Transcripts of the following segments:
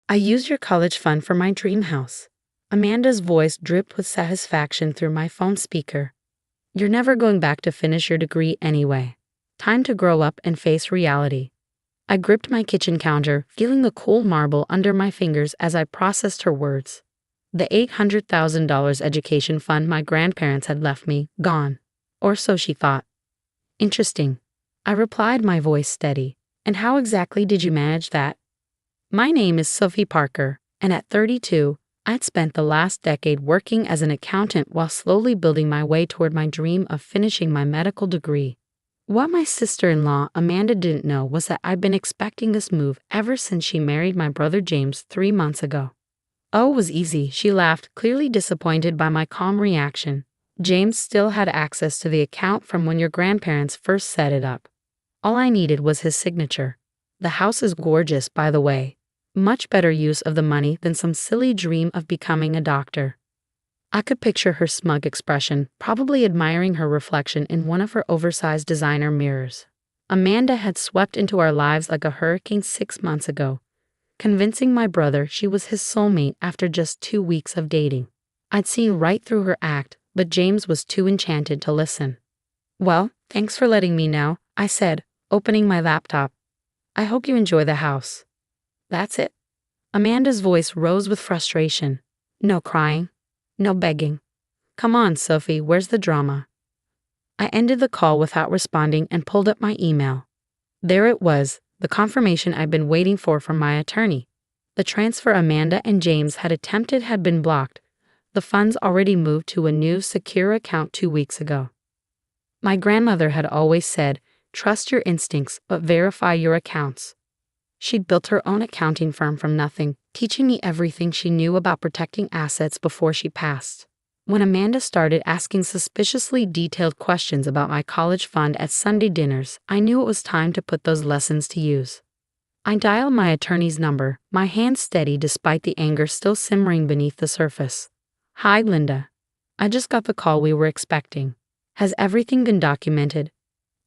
I used your college fund for my dream house. Amanda's voice dripped with satisfaction through my phone speaker. You're never going back to finish your degree anyway. Time to grow up and face reality. I gripped my kitchen counter, feeling the cold marble under my fingers as I processed her words. The $800,000 education fund my grandparents had left me, gone. Or so she thought. Interesting. I replied, my voice steady. And how exactly did you manage that? My name is Sophie Parker, and at 32, I'd spent the last decade working as an accountant while slowly building my way toward my dream of finishing my medical degree. What my sister-in-law Amanda didn't know was that I'd been expecting this move ever since she married my brother James 3 months ago. Oh, it was easy, she laughed, clearly disappointed by my calm reaction. James still had access to the account from when your grandparents first set it up. All I needed was his signature. The house is gorgeous, by the way. Much better use of the money than some silly dream of becoming a doctor. I could picture her smug expression, probably admiring her reflection in one of her oversized designer mirrors. Amanda had swept into our lives like a hurricane 6 months ago, convincing my brother she was his soulmate after just 2 weeks of dating. I'd seen right through her act, but James was too enchanted to listen. Well, thanks for letting me know, I said, opening my laptop. I hope you enjoy the house. That's it. Amanda's voice rose with frustration. No crying. No begging. Come on, Sophie, where's the drama? I ended the call without responding and pulled up my email. There it was, the confirmation I'd been waiting for from my attorney. The transfer Amanda and James had attempted had been blocked. The funds already moved to a new, secure account 2 weeks ago. My grandmother had always said, trust your instincts, but verify your accounts. She'd built her own accounting firm from nothing, teaching me everything she knew about protecting assets before she passed. When Amanda started asking suspiciously detailed questions about my college fund at Sunday dinners, I knew it was time to put those lessons to use. I dialed my attorney's number, my hand steady despite the anger still simmering beneath the surface. Hi, Linda. I just got the call we were expecting. Has everything been documented?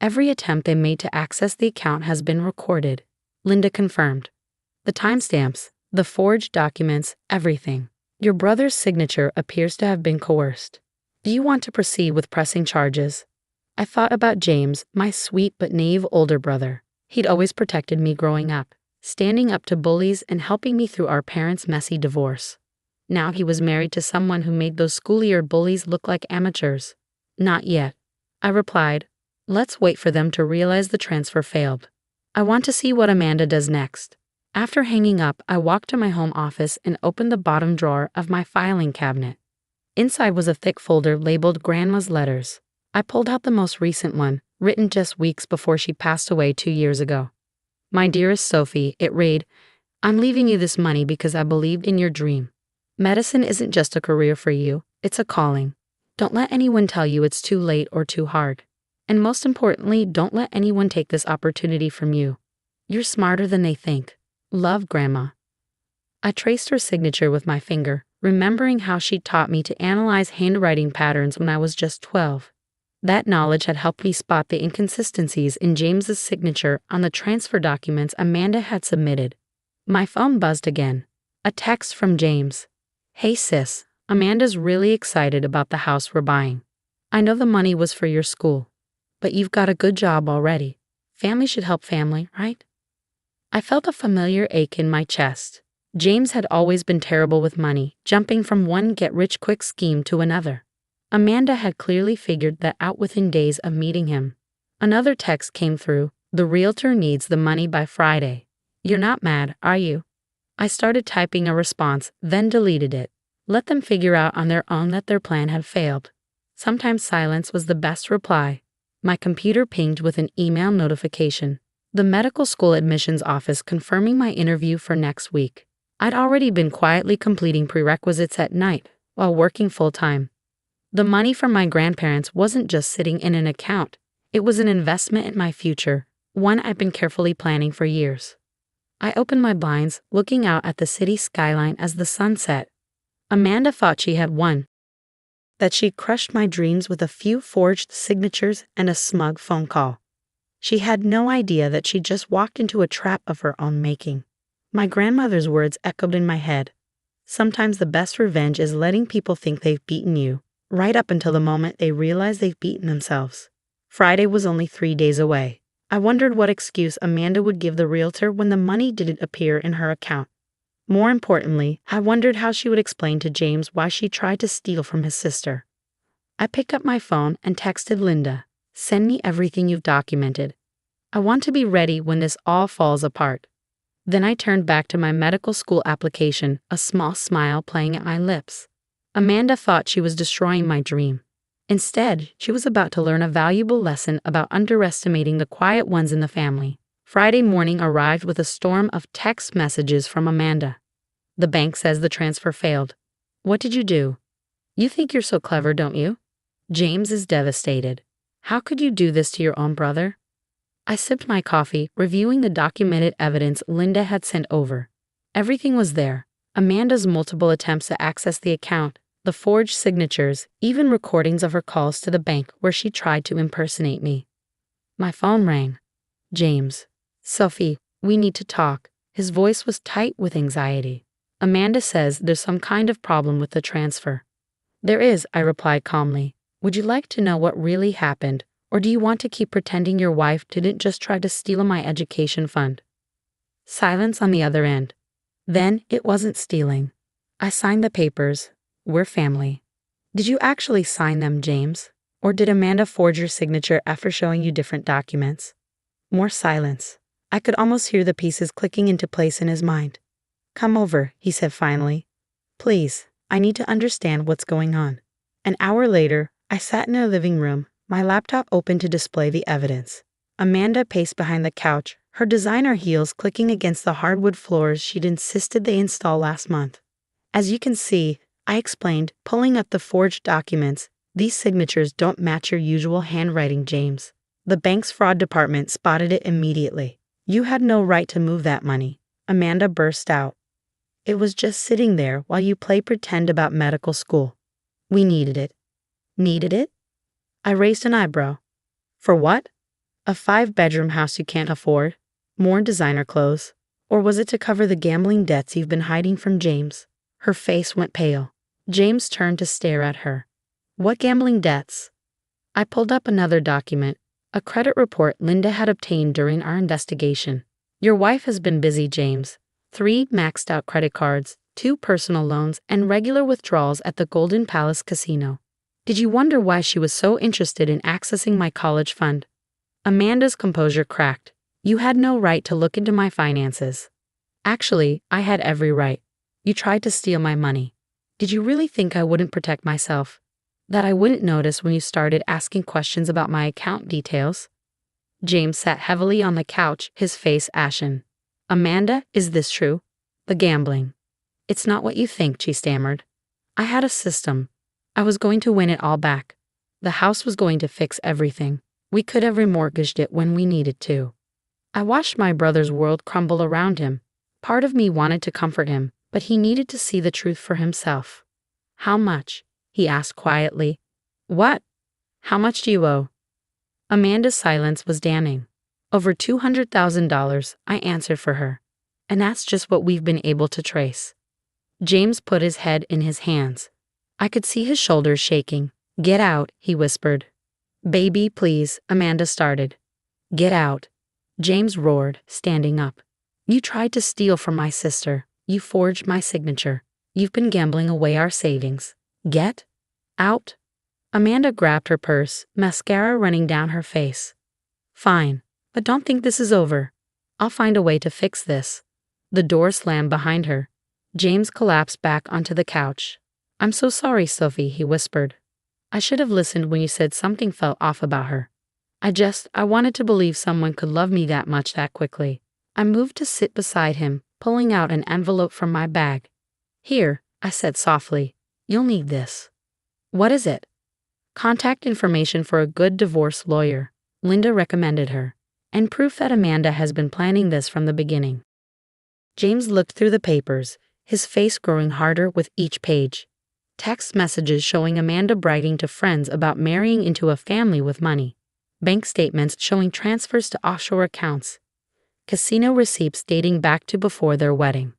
Every attempt they made to access the account has been recorded. Linda confirmed. The timestamps, the forged documents, everything. Your brother's signature appears to have been coerced. Do you want to proceed with pressing charges? I thought about James, my sweet but naive older brother. He'd always protected me growing up, standing up to bullies and helping me through our parents' messy divorce. Now he was married to someone who made those school-year bullies look like amateurs. Not yet. I replied, let's wait for them to realize the transfer failed. I want to see what Amanda does next. After hanging up, I walked to my home office and opened the bottom drawer of my filing cabinet. Inside was a thick folder labeled Grandma's Letters. I pulled out the most recent one, written just weeks before she passed away 2 years ago. My dearest Sophie, it read, I'm leaving you this money because I believed in your dream. Medicine isn't just a career for you, it's a calling. Don't let anyone tell you it's too late or too hard. And most importantly, don't let anyone take this opportunity from you. You're smarter than they think. Love, Grandma. I traced her signature with my finger, remembering how she'd taught me to analyze handwriting patterns when I was just 12. That knowledge had helped me spot the inconsistencies in James's signature on the transfer documents Amanda had submitted. My phone buzzed again. A text from James. Hey sis, Amanda's really excited about the house we're buying. I know the money was for your school. But you've got a good job already. Family should help family, right? I felt a familiar ache in my chest. James had always been terrible with money, jumping from one get-rich-quick scheme to another. Amanda had clearly figured that out within days of meeting him. Another text came through. The realtor needs the money by Friday. You're not mad, are you? I started typing a response, then deleted it. Let them figure out on their own that their plan had failed. Sometimes silence was the best reply. My computer pinged with an email notification. The medical school admissions office confirming my interview for next week. I'd already been quietly completing prerequisites at night while working full-time. The money from my grandparents wasn't just sitting in an account. It was an investment in my future, one I'd been carefully planning for years. I opened my blinds, looking out at the city skyline as the sun set. Amanda thought she had won. That she'd crushed my dreams with a few forged signatures and a smug phone call. She had no idea that she'd just walked into a trap of her own making. My grandmother's words echoed in my head. Sometimes the best revenge is letting people think they've beaten you, right up until the moment they realize they've beaten themselves. Friday was only 3 days away. I wondered what excuse Amanda would give the realtor when the money didn't appear in her account. More importantly, I wondered how she would explain to James why she tried to steal from his sister. I picked up my phone and texted Linda, "Send me everything you've documented. I want to be ready when this all falls apart." Then I turned back to my medical school application, a small smile playing at my lips. Amanda thought she was destroying my dream. Instead, she was about to learn a valuable lesson about underestimating the quiet ones in the family. Friday morning arrived with a storm of text messages from Amanda. "The bank says the transfer failed. What did you do? You think you're so clever, don't you? James is devastated. How could you do this to your own brother?" I sipped my coffee, reviewing the documented evidence Linda had sent over. Everything was there. Amanda's multiple attempts to access the account, the forged signatures, even recordings of her calls to the bank where she tried to impersonate me. My phone rang. "James. Sophie, we need to talk." His voice was tight with anxiety. "Amanda says there's some kind of problem with the transfer." "There is," I replied calmly. "Would you like to know what really happened, or do you want to keep pretending your wife didn't just try to steal my education fund?" Silence on the other end. "Then it wasn't stealing. I signed the papers. We're family." "Did you actually sign them, James? Or did Amanda forge your signature after showing you different documents?" More silence. I could almost hear the pieces clicking into place in his mind. "Come over," he said finally. "Please, I need to understand what's going on." An hour later, I sat in a living room, my laptop open to display the evidence. Amanda paced behind the couch, her designer heels clicking against the hardwood floors she'd insisted they install last month. "As you can see," I explained, pulling up the forged documents, "these signatures don't match your usual handwriting, James. The bank's fraud department spotted it immediately. You had no right to move that money." Amanda burst out. "It was just sitting there while you play pretend about medical school. We needed it." "Needed it?" I raised an eyebrow. "For what? A 5-bedroom house you can't afford? More designer clothes? Or was it to cover the gambling debts you've been hiding from James?" Her face went pale. James turned to stare at her. "What gambling debts?" I pulled up another document, a credit report Linda had obtained during our investigation. "Your wife has been busy, James. 3 maxed-out credit cards, 2 personal loans, and regular withdrawals at the Golden Palace Casino. Did you wonder why she was so interested in accessing my college fund?" Amanda's composure cracked. "You had no right to look into my finances." "Actually, I had every right. You tried to steal my money. Did you really think I wouldn't protect myself? That I wouldn't notice when you started asking questions about my account details?" James sat heavily on the couch, his face ashen. "Amanda, is this true? The gambling." "It's not what you think," she stammered. "I had a system. I was going to win it all back. The house was going to fix everything. We could have remortgaged it when we needed to." I watched my brother's world crumble around him. Part of me wanted to comfort him, but he needed to see the truth for himself. "How much?" he asked quietly. "What? How much do you owe?" Amanda's silence was damning. "Over $200,000, I answered for her. And that's just what we've been able to trace." James put his head in his hands. I could see his shoulders shaking. "Get out," he whispered. "Baby, please," Amanda started. "Get out," James roared, standing up. "You tried to steal from my sister. You forged my signature. You've been gambling away our savings. Get out." Amanda grabbed her purse, mascara running down her face. "Fine, but don't think this is over. I'll find a way to fix this." The door slammed behind her. James collapsed back onto the couch. "I'm so sorry, Sophie," he whispered. "I should have listened when you said something felt off about her. I wanted to believe someone could love me that much that quickly." I moved to sit beside him, pulling out an envelope from my bag. "Here," I said softly. "You'll need this." "What is it?" "Contact information for a good divorce lawyer," Linda recommended her, "and proof that Amanda has been planning this from the beginning." James looked through the papers, his face growing harder with each page. Text messages showing Amanda bragging to friends about marrying into a family with money. Bank statements showing transfers to offshore accounts. casino receipts dating back to before their wedding.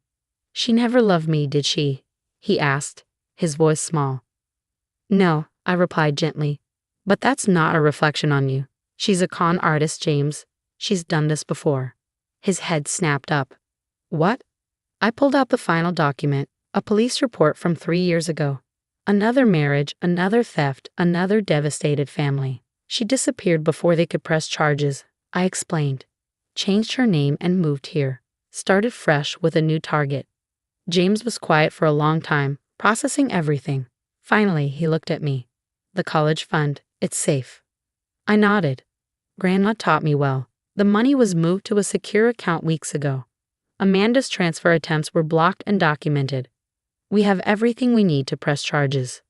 She never loved me, did she? He asked, his voice small. No, I replied gently. But that's not a reflection on you. She's a con artist, James. She's done this before. His head snapped up. What? I pulled out the final document, a police report from 3 years ago. Another marriage, another theft, another devastated family. She disappeared before they could press charges, I explained. Changed her name and moved here. Started fresh with a new target. James was quiet for a long time, processing everything. Finally, he looked at me. The college fund, it's safe. I nodded. Grandma taught me well. The money was moved to a secure account weeks ago. Amanda's transfer attempts were blocked and documented. We have everything we need to press charges.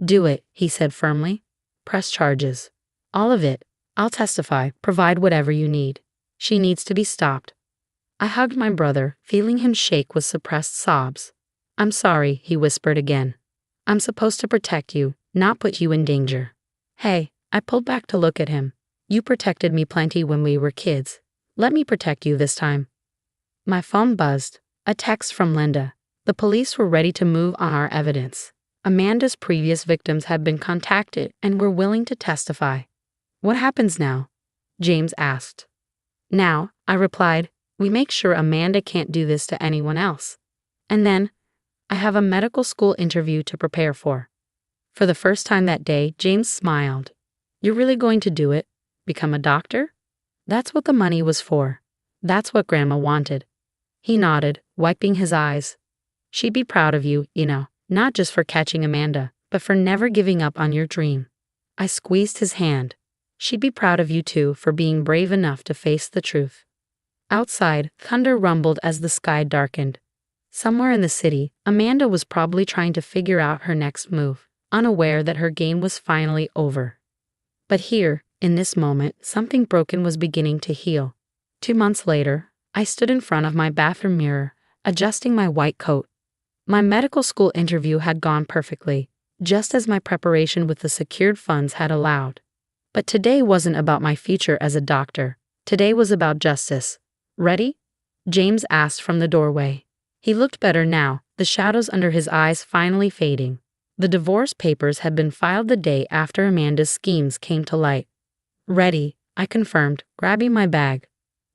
Do it, he said firmly. Press charges. All of it. I'll testify, provide whatever you need. She needs to be stopped. I hugged my brother, feeling him shake with suppressed sobs. I'm sorry, he whispered again. I'm supposed to protect you, not put you in danger. Hey, I pulled back to look at him. You protected me plenty when we were kids. Let me protect you this time. My phone buzzed. A text from Linda. The police were ready to move on our evidence. Amanda's previous victims had been contacted and were willing to testify. What happens now? James asked. Now, I replied, we make sure Amanda can't do this to anyone else. And then, I have a medical school interview to prepare for. For the first time that day, James smiled. You're really going to do it? Become a doctor? That's what the money was for. That's what Grandma wanted. He nodded, wiping his eyes. She'd be proud of you, not just for catching Amanda, but for never giving up on your dream. I squeezed his hand. She'd be proud of you too for being brave enough to face the truth. Outside, thunder rumbled as the sky darkened. Somewhere in the city, Amanda was probably trying to figure out her next move, unaware that her game was finally over. But here, in this moment, something broken was beginning to heal. 2 months later, I stood in front of my bathroom mirror, adjusting my white coat. My medical school interview had gone perfectly, just as my preparation with the secured funds had allowed. But today wasn't about my future as a doctor. Today was about justice. Ready? James asked from the doorway. He looked better now, the shadows under his eyes finally fading. The divorce papers had been filed the day after Amanda's schemes came to light. Ready, I confirmed, grabbing my bag.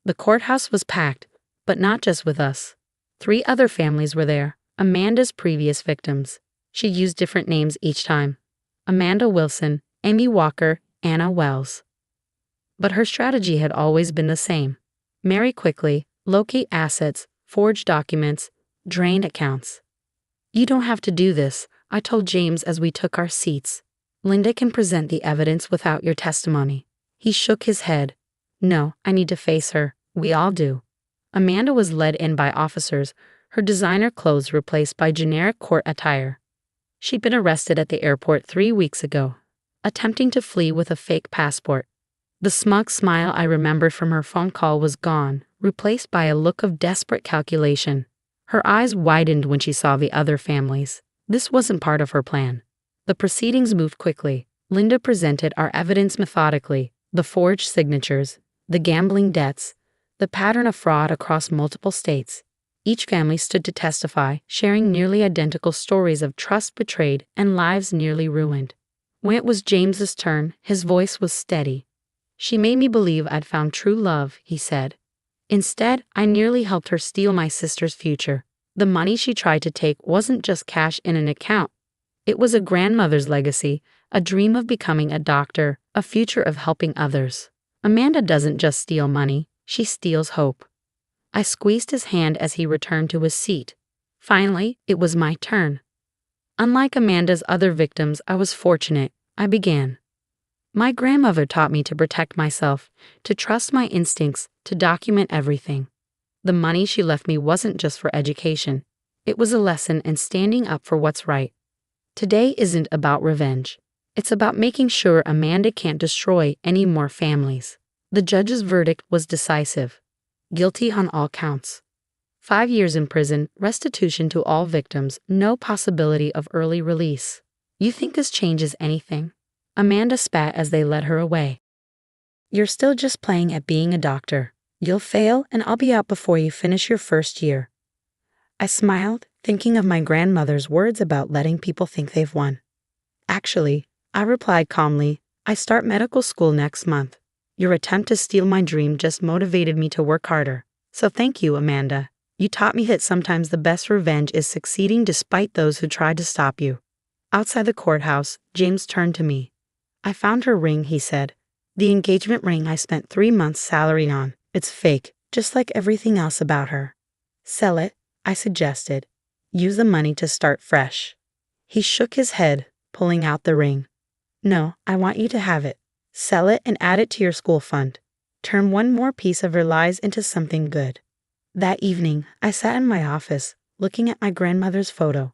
The courthouse was packed, but not just with us. 3 other families were there, Amanda's previous victims. She used different names each time. Amanda Wilson, Amy Walker, Anna Wells. But her strategy had always been the same. Marry quickly, locate assets, forge documents, drain accounts. You don't have to do this, I told James as we took our seats. Linda can present the evidence without your testimony. He shook his head. No, I need to face her. We all do. Amanda was led in by officers, her designer clothes replaced by generic court attire. She'd been arrested at the airport 3 weeks ago, attempting to flee with a fake passport. The smug smile I remembered from her phone call was gone, replaced by a look of desperate calculation. Her eyes widened when she saw the other families. This wasn't part of her plan. The proceedings moved quickly. Linda presented our evidence methodically, the forged signatures, the gambling debts, the pattern of fraud across multiple states. Each family stood to testify, sharing nearly identical stories of trust betrayed and lives nearly ruined. When it was James's turn, his voice was steady. She made me believe I'd found true love, he said. Instead, I nearly helped her steal my sister's future. The money she tried to take wasn't just cash in an account. It was a grandmother's legacy, a dream of becoming a doctor, a future of helping others. Amanda doesn't just steal money, she steals hope. I squeezed his hand as he returned to his seat. Finally, it was my turn. Unlike Amanda's other victims, I was fortunate. I began. My grandmother taught me to protect myself, to trust my instincts, to document everything. The money she left me wasn't just for education. It was a lesson in standing up for what's right. Today isn't about revenge. It's about making sure Amanda can't destroy any more families. The judge's verdict was decisive. Guilty on all counts. 5 years in prison, restitution to all victims, no possibility of early release. You think this changes anything? Amanda spat as they led her away. You're still just playing at being a doctor. You'll fail and I'll be out before you finish your first year. I smiled, thinking of my grandmother's words about letting people think they've won. Actually, I replied calmly, I start medical school next month. Your attempt to steal my dream just motivated me to work harder. So thank you, Amanda. You taught me that sometimes the best revenge is succeeding despite those who tried to stop you. Outside the courthouse, James turned to me. I found her ring, he said. The engagement ring I spent 3 months' salary on. It's fake, just like everything else about her. Sell it, I suggested. Use the money to start fresh. He shook his head, pulling out the ring. No, I want you to have it. Sell it and add it to your school fund. Turn one more piece of her lies into something good. That evening, I sat in my office, looking at my grandmother's photo.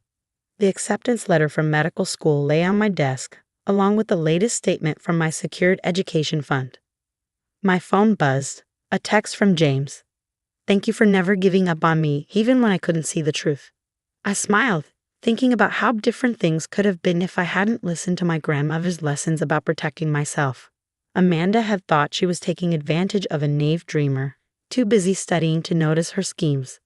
The acceptance letter from medical school lay on my desk, along with the latest statement from my secured education fund. My phone buzzed, a text from James. Thank you for never giving up on me, even when I couldn't see the truth. I smiled, thinking about how different things could have been if I hadn't listened to my grandmother's lessons about protecting myself. Amanda had thought she was taking advantage of a naive dreamer, too busy studying to notice her schemes.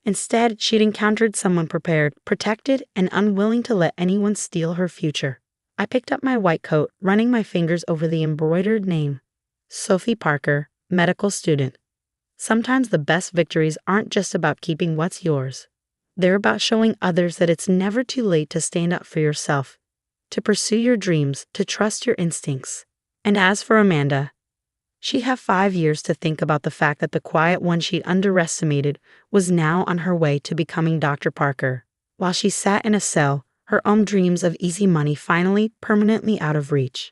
Instead, she'd encountered someone prepared, protected, and unwilling to let anyone steal her future. I picked up my white coat, running my fingers over the embroidered name. Sophie Parker, medical student. Sometimes the best victories aren't just about keeping what's yours. They're about showing others that it's never too late to stand up for yourself, to pursue your dreams, to trust your instincts. And as for Amanda, she'd have 5 years to think about the fact that the quiet one she'd underestimated was now on her way to becoming Dr. Parker, while she sat in a cell, her own dreams of easy money finally permanently out of reach.